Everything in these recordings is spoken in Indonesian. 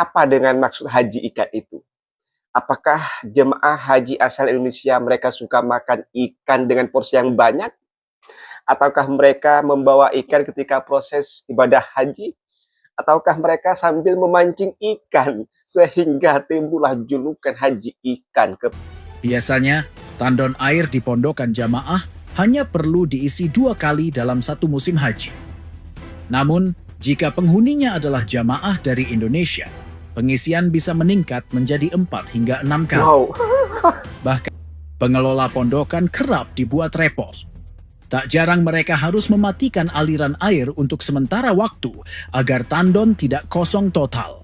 Apa dengan maksud haji ikan itu? Apakah jemaah haji asal Indonesia mereka suka makan ikan dengan porsi yang banyak? Ataukah mereka membawa ikan ketika proses ibadah haji? Ataukah mereka sambil memancing ikan sehingga timbullah julukan haji ikan? Biasanya, tandon air di pondokan jamaah hanya perlu diisi 2 kali dalam satu musim haji. Namun, jika penghuninya adalah jamaah dari Indonesia, pengisian bisa meningkat menjadi 4 hingga 6 kali. Wow. Bahkan, pengelola pondokan kerap dibuat repot. Tak jarang mereka harus mematikan aliran air untuk sementara waktu agar tandon tidak kosong total.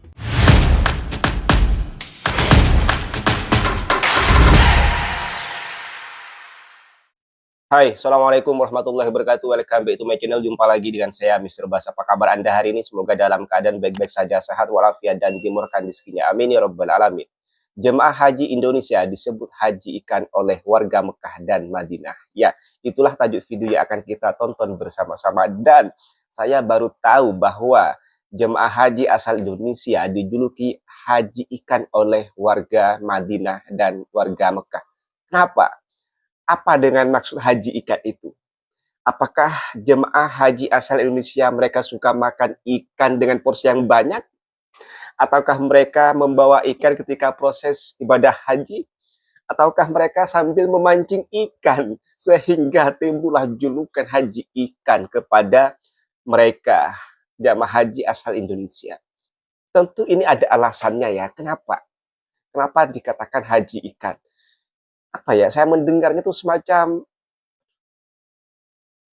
Hai, Assalamualaikum warahmatullahi wabarakatuh. Welcome back to my channel. Jumpa lagi dengan saya, Mr. Bas. Apa kabar Anda hari ini? Semoga dalam keadaan baik-baik saja, sehat walafiat, dan dimurahkan rezekinya. Amin ya rabbal alamin. Jemaah haji Indonesia disebut haji ikan oleh warga Mekah dan Madinah. Ya, itulah tajuk video yang akan kita tonton bersama-sama. Dan saya baru tahu bahwa jemaah haji asal Indonesia dijuluki haji ikan oleh warga Madinah dan warga Mekah. Kenapa? Apa dengan maksud haji ikan itu? Apakah jemaah haji asal Indonesia mereka suka makan ikan dengan porsi yang banyak? Ataukah mereka membawa ikan ketika proses ibadah haji? Ataukah mereka sambil memancing ikan sehingga timbullah julukan haji ikan kepada mereka jemaah haji asal Indonesia? Tentu ini ada alasannya ya. Kenapa? Kenapa dikatakan haji ikan? Apa ya, saya mendengarnya tuh semacam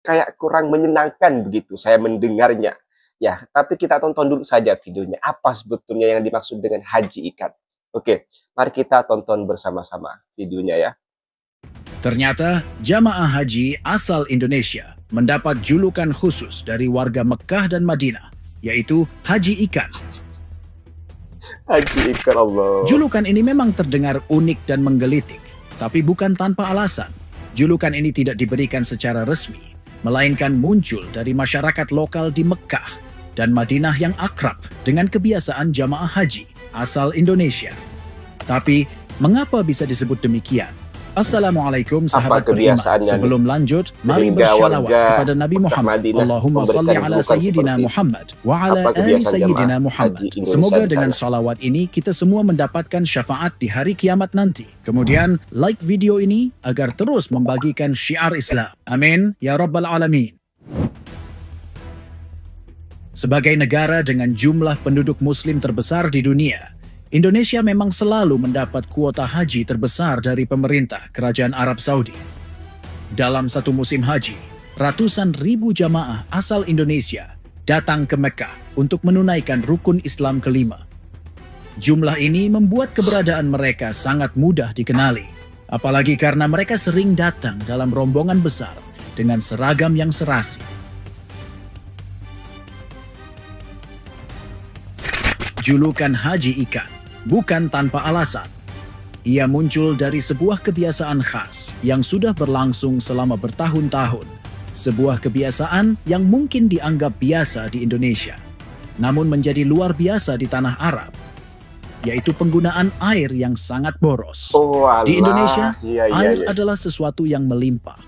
kayak kurang menyenangkan begitu saya mendengarnya. Ya, tapi kita tonton dulu saja videonya. Apa sebetulnya yang dimaksud dengan haji ikan? Oke, mari kita tonton bersama-sama videonya ya. Ternyata jamaah haji asal Indonesia mendapat julukan khusus dari warga Mekah dan Madinah, yaitu haji ikan. Haji ikan, Allah. Julukan ini memang terdengar unik dan menggelitik, tapi bukan tanpa alasan. Julukan ini tidak diberikan secara resmi, melainkan muncul dari masyarakat lokal di Mekah dan Madinah yang akrab dengan kebiasaan jamaah haji asal Indonesia. Tapi, mengapa bisa disebut demikian? Assalamualaikum sahabat beriman. Sebelum lanjut, mari bersyalawat kepada Nabi Muhammad. Allahumma salli ala Sayyidina Muhammad wa ala ali Sayyidina Muhammad. Semoga dengan salawat ini kita semua mendapatkan syafaat di hari kiamat nanti. Kemudian, like video ini agar terus membagikan syiar Islam. Amin ya rabbal alamin. Sebagai negara dengan jumlah penduduk muslim terbesar di dunia, Indonesia memang selalu mendapat kuota haji terbesar dari pemerintah Kerajaan Arab Saudi. Dalam satu musim haji, ratusan ribu jamaah asal Indonesia datang ke Mekah untuk menunaikan rukun Islam kelima. Jumlah ini membuat keberadaan mereka sangat mudah dikenali, apalagi karena mereka sering datang dalam rombongan besar dengan seragam yang serasi. Julukan haji ikan bukan tanpa alasan. Ia muncul dari sebuah kebiasaan khas yang sudah berlangsung selama bertahun-tahun. Sebuah kebiasaan yang mungkin dianggap biasa di Indonesia, namun menjadi luar biasa di tanah Arab, yaitu penggunaan air yang sangat boros. Di Indonesia, air adalah sesuatu yang melimpah.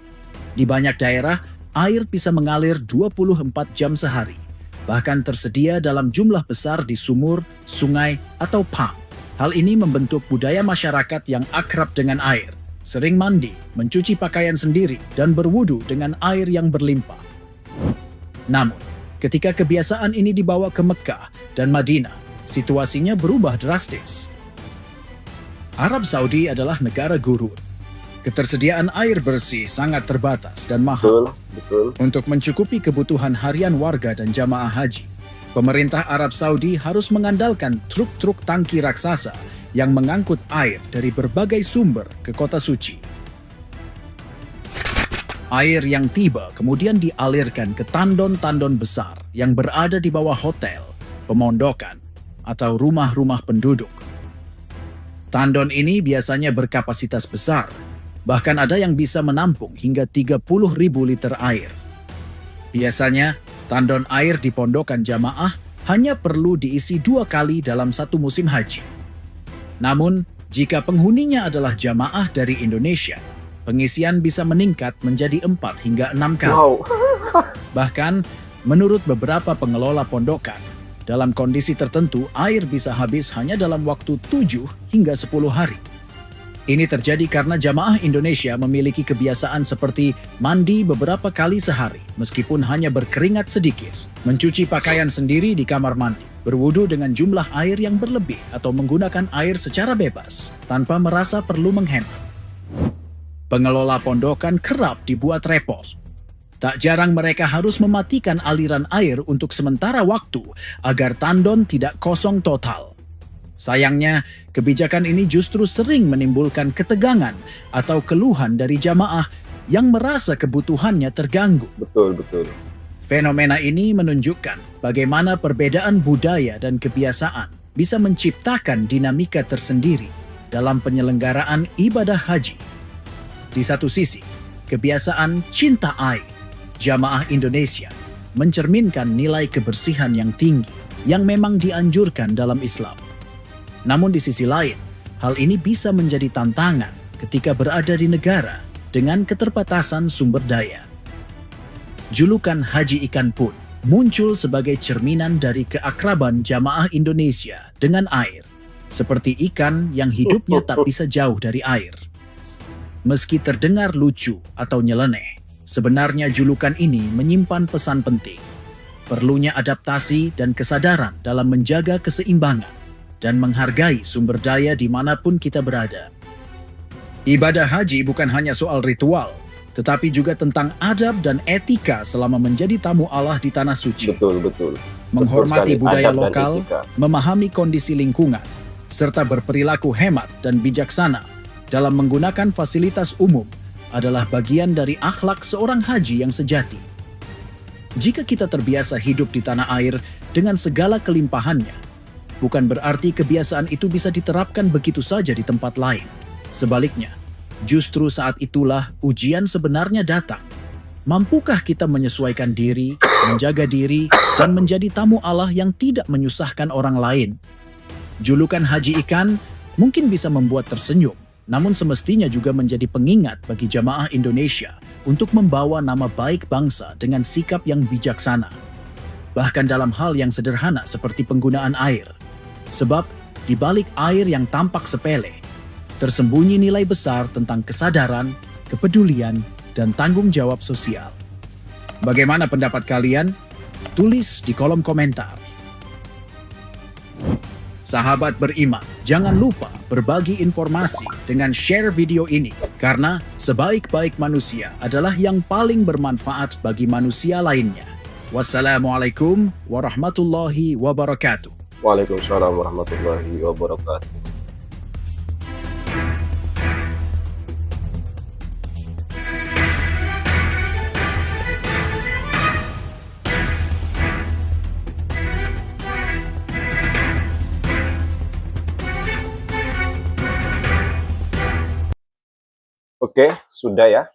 Di banyak daerah, air bisa mengalir 24 jam sehari, bahkan tersedia dalam jumlah besar di sumur, sungai, atau pump. Hal ini membentuk budaya masyarakat yang akrab dengan air, sering mandi, mencuci pakaian sendiri, dan berwudu dengan air yang berlimpah. Namun, ketika kebiasaan ini dibawa ke Mekah dan Madinah, situasinya berubah drastis. Arab Saudi adalah negara gurun. Ketersediaan air bersih sangat terbatas dan mahal. Untuk mencukupi kebutuhan harian warga dan jamaah haji, pemerintah Arab Saudi harus mengandalkan truk-truk tangki raksasa yang mengangkut air dari berbagai sumber ke kota suci. Air yang tiba kemudian dialirkan ke tandon-tandon besar yang berada di bawah hotel, pemondokan, atau rumah-rumah penduduk. Tandon ini biasanya berkapasitas besar, bahkan ada yang bisa menampung hingga 30.000 liter air. Biasanya, tandon air di pondokan jamaah hanya perlu diisi 2 kali dalam satu musim haji. Namun, jika penghuninya adalah jamaah dari Indonesia, pengisian bisa meningkat menjadi 4 hingga 6 kali. Wow. Bahkan, menurut beberapa pengelola pondokan, dalam kondisi tertentu air bisa habis hanya dalam waktu 7 hingga 10 hari. Ini terjadi karena jamaah Indonesia memiliki kebiasaan seperti mandi beberapa kali sehari, meskipun hanya berkeringat sedikit, mencuci pakaian sendiri di kamar mandi, berwudu dengan jumlah air yang berlebih atau menggunakan air secara bebas, tanpa merasa perlu menghemat. Pengelola pondokan kerap dibuat repot. Tak jarang mereka harus mematikan aliran air untuk sementara waktu agar tandon tidak kosong total. Sayangnya, kebijakan ini justru sering menimbulkan ketegangan atau keluhan dari jamaah yang merasa kebutuhannya terganggu. Betul, betul. Fenomena ini menunjukkan bagaimana perbedaan budaya dan kebiasaan bisa menciptakan dinamika tersendiri dalam penyelenggaraan ibadah haji. Di satu sisi, kebiasaan cinta air jamaah Indonesia mencerminkan nilai kebersihan yang tinggi yang memang dianjurkan dalam Islam. Namun di sisi lain, hal ini bisa menjadi tantangan ketika berada di negara dengan keterbatasan sumber daya. Julukan Haji Ikan pun muncul sebagai cerminan dari keakraban jamaah Indonesia dengan air, seperti ikan yang hidupnya tak bisa jauh dari air. Meski terdengar lucu atau nyeleneh, sebenarnya julukan ini menyimpan pesan penting. Perlunya adaptasi dan kesadaran dalam menjaga keseimbangan dan menghargai sumber daya dimanapun kita berada. Ibadah haji bukan hanya soal ritual, tetapi juga tentang adab dan etika selama menjadi tamu Allah di Tanah Suci. Betul, betul. Menghormati Betul sekali, budaya adab dan lokal, etika. memahami kondisi lingkungan, serta berperilaku hemat dan bijaksana dalam menggunakan fasilitas umum adalah bagian dari akhlak seorang haji yang sejati. Jika kita terbiasa hidup di tanah air dengan segala kelimpahannya, bukan berarti kebiasaan itu bisa diterapkan begitu saja di tempat lain. Sebaliknya, justru saat itulah ujian sebenarnya datang. Mampukah kita menyesuaikan diri, menjaga diri, dan menjadi tamu Allah yang tidak menyusahkan orang lain? Julukan Haji Ikan mungkin bisa membuat tersenyum, namun semestinya juga menjadi pengingat bagi jamaah Indonesia untuk membawa nama baik bangsa dengan sikap yang bijaksana. Bahkan dalam hal yang sederhana seperti penggunaan air. Sebab di balik air yang tampak sepele, tersembunyi nilai besar tentang kesadaran, kepedulian, dan tanggung jawab sosial. Bagaimana pendapat kalian? Tulis di kolom komentar. Sahabat beriman, jangan lupa berbagi informasi dengan share video ini, karena sebaik-baik manusia adalah yang paling bermanfaat bagi manusia lainnya. Wassalamualaikum warahmatullahi wabarakatuh. Waalaikumsalam warahmatullahi wabarakatuh. Oke, sudah ya.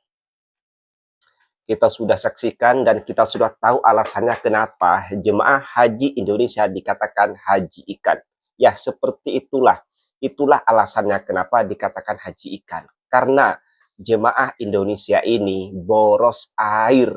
Kita sudah saksikan dan kita sudah tahu alasannya kenapa jemaah haji Indonesia dikatakan haji ikan. Ya, seperti itulah. Itulah alasannya kenapa dikatakan haji ikan. Karena jemaah Indonesia ini boros air.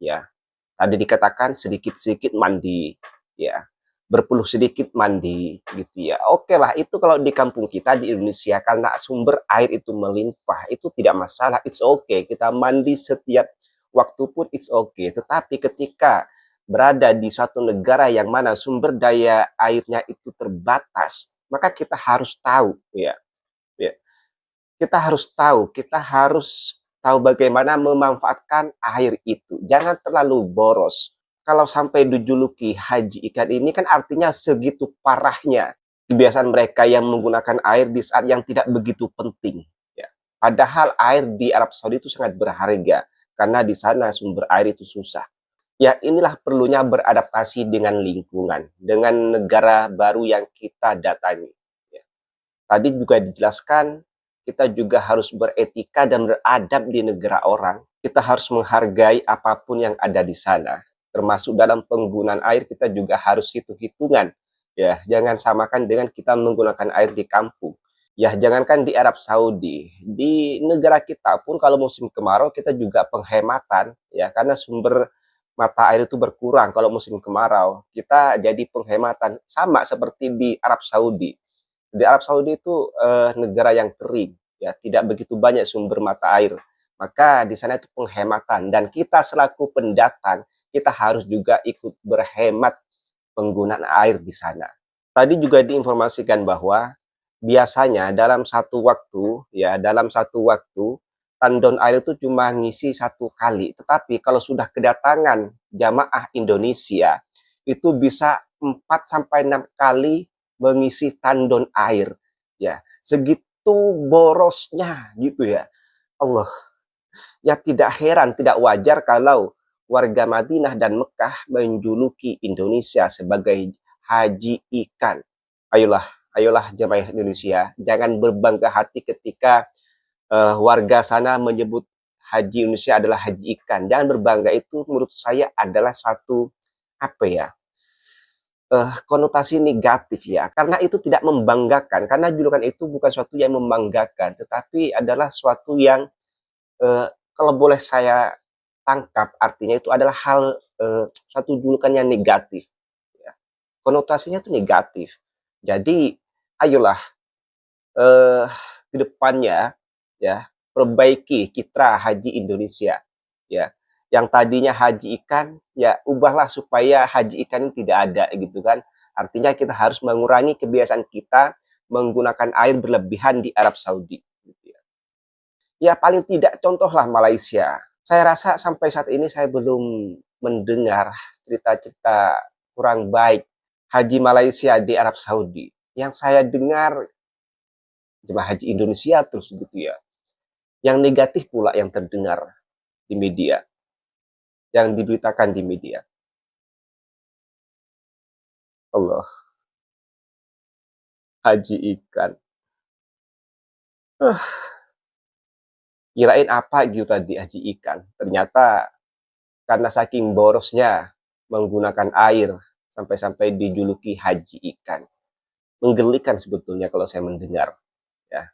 Ya, tadi dikatakan sedikit-sedikit mandi. Ya, berpuluh sedikit mandi gitu ya. Oke lah, itu kalau di kampung kita di Indonesia karena sumber air itu melimpah, itu tidak masalah, it's okay. Kita mandi setiap waktu pun it's okay. Tetapi ketika berada di suatu negara yang mana sumber daya airnya itu terbatas, maka kita harus tahu ya. Ya. Kita harus tahu bagaimana memanfaatkan air itu. Jangan terlalu boros. Kalau sampai dijuluki haji ikan ini kan artinya segitu parahnya kebiasaan mereka yang menggunakan air di saat yang tidak begitu penting. Ya. Padahal air di Arab Saudi itu sangat berharga karena di sana sumber air itu susah. Ya, inilah perlunya beradaptasi dengan lingkungan, dengan negara baru yang kita datangi. Ya. Tadi juga dijelaskan kita juga harus beretika dan beradab di negara orang. Kita harus menghargai apapun yang ada di sana. termasuk dalam penggunaan air kita juga harus hitung-hitungan. Ya, jangan samakan dengan kita menggunakan air di kampung. Ya, jangankan di Arab Saudi, di negara kita pun kalau musim kemarau kita juga penghematan, ya, karena sumber mata air itu berkurang kalau musim kemarau. Kita jadi penghematan, sama seperti di Arab Saudi. Di Arab Saudi itu negara yang kering, ya, tidak begitu banyak sumber mata air. Maka di sana itu penghematan, dan kita selaku pendatang, kita harus juga ikut berhemat penggunaan air di sana. Tadi juga diinformasikan bahwa biasanya dalam satu waktu tandon air itu cuma ngisi 1 kali. Tetapi kalau sudah kedatangan jamaah Indonesia, itu bisa 4 sampai 6 kali mengisi tandon air. Ya, segitu borosnya gitu ya. Allah, ya tidak heran, tidak wajar kalau warga Madinah dan Mekah menjuluki Indonesia sebagai haji ikan. Ayolah, ayolah jemaah Indonesia, jangan berbangga hati ketika warga sana menyebut haji Indonesia adalah haji ikan. Jangan berbangga, itu menurut saya adalah suatu apa ya? Konotasi negatif ya, karena itu tidak membanggakan, karena julukan itu bukan suatu yang membanggakan, tetapi adalah suatu yang kalau boleh saya tangkap artinya itu adalah hal suatu julukan yang negatif ya. Konotasinya itu negatif. Jadi ayolah eh, ke depannya ya, perbaiki citra haji Indonesia ya. Yang tadinya haji ikan ya ubahlah supaya haji ikan ini tidak ada gitu kan. Artinya kita harus mengurangi kebiasaan kita menggunakan air berlebihan di Arab Saudi gitu ya. Ya paling tidak contohlah Malaysia. Saya rasa sampai saat ini saya belum mendengar cerita-cerita kurang baik haji Malaysia di Arab Saudi. Yang saya dengar jemaah haji Indonesia terus gitu ya. Yang negatif pula yang terdengar di media, yang diberitakan di media. Allah, haji ikan. Kirain apa gitu tadi haji ikan. Ternyata karena saking borosnya menggunakan air sampai-sampai dijuluki haji ikan. Menggelikan sebetulnya kalau saya mendengar ya.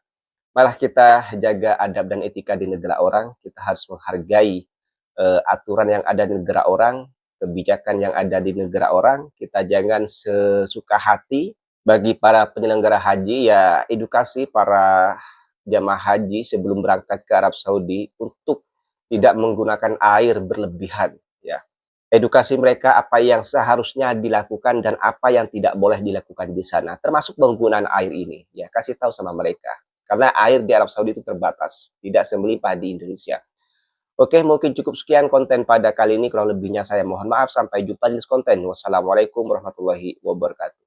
Malah kita jaga adab dan etika di negara orang, kita harus menghargai aturan yang ada di negara orang, kebijakan yang ada di negara orang. Kita jangan sesuka hati. Bagi para penyelenggara haji ya, edukasi para jamaah haji sebelum berangkat ke Arab Saudi untuk tidak menggunakan air berlebihan ya. Edukasi mereka apa yang seharusnya dilakukan dan apa yang tidak boleh dilakukan di sana, termasuk penggunaan air ini ya, kasih tahu sama mereka. Karena air di Arab Saudi itu terbatas, tidak semelimpah di Indonesia. Oke, mungkin cukup sekian konten pada kali ini. Kurang lebihnya saya mohon maaf. Sampai jumpa di next konten. Wassalamualaikum warahmatullahi wabarakatuh.